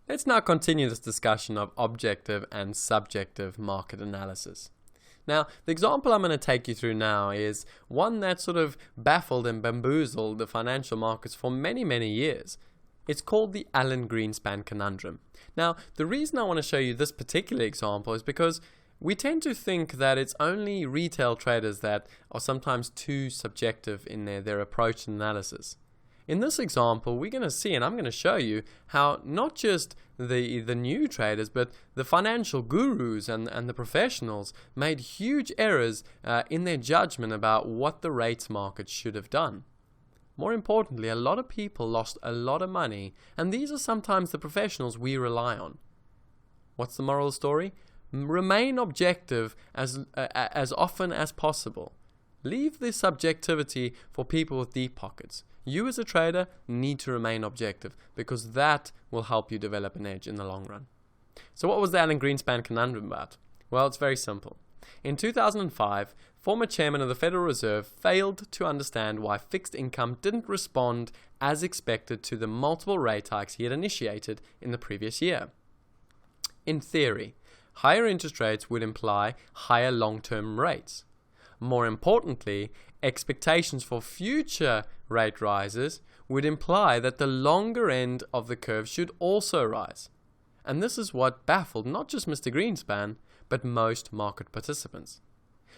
Let's now continue this discussion of objective and subjective market analysis. Now, the example I'm going to take you through now is one that sort of baffled and bamboozled the financial markets for many, many years. It's called the Alan Greenspan conundrum. Now, the reason I want to show you this particular example is because we tend to think that it's only retail traders that are sometimes too subjective in their approach and analysis. In this example, we're going to see, and I'm going to show you, how not just the new traders, but the financial gurus and the professionals made huge errors in their judgment about what the rates market should have done. More importantly, a lot of people lost a lot of money, and these are sometimes the professionals we rely on. What's the moral story? Remain objective as often as possible. Leave the subjectivity for people with deep pockets. You as a trader need to remain objective because that will help you develop an edge in the long run. So what was the Alan Greenspan conundrum about? Well, it's very simple. In 2005, former chairman of the Federal Reserve failed to understand why fixed income didn't respond as expected to the multiple rate hikes he had initiated in the previous year. In theory, higher interest rates would imply higher long-term rates. More importantly, expectations for future rate rises would imply that the longer end of the curve should also rise. And this is what baffled not just Mr. Greenspan, but most market participants.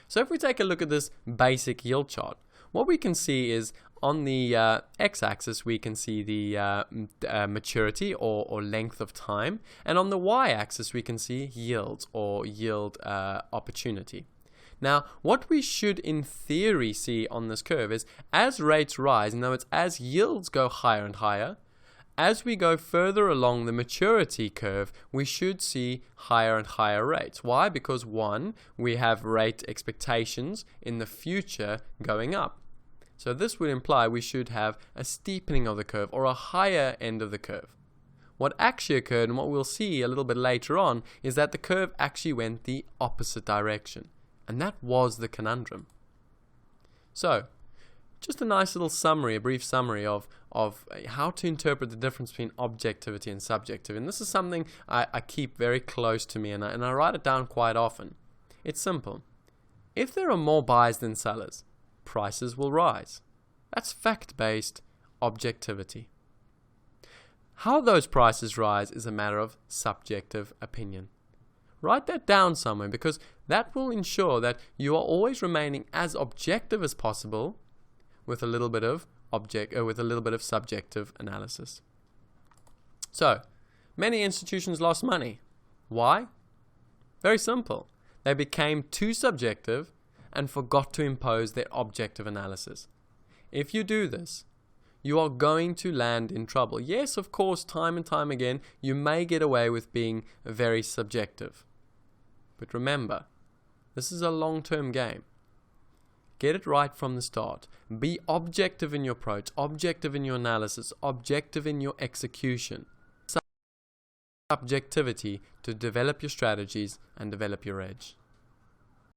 So if we take a look at this basic yield chart, what we can see is on the x-axis we can see the maturity or length of time, and on the y-axis we can see yields or yield opportunity. Now, what we should in theory see on this curve is as rates rise, in other words, as yields go higher and higher, as we go further along the maturity curve, we should see higher and higher rates. Why? Because one, we have rate expectations in the future going up. So this would imply we should have a steepening of the curve or a higher end of the curve. What actually occurred, and what we'll see a little bit later on, is that the curve actually went the opposite direction. And that was the conundrum. So, just a nice little summary, a brief summary of how to interpret the difference between objectivity and subjectivity. And this is something I keep very close to me, and I write it down quite often. It's simple. If there are more buyers than sellers, prices will rise. That's fact-based objectivity. How those prices rise is a matter of subjective opinion. Write that down somewhere because that will ensure that you are always remaining as objective as possible with a little bit of subjective analysis. So, many institutions lost money. Why? Very simple. They became too subjective and forgot to impose their objective analysis. If you do this, you are going to land in trouble. Yes, of course, time and time again, you may get away with being very subjective. But remember, this is a long-term game. Get it right from the start. Be objective in your approach, objective in your analysis, objective in your execution. Subjectivity to develop your strategies and develop your edge.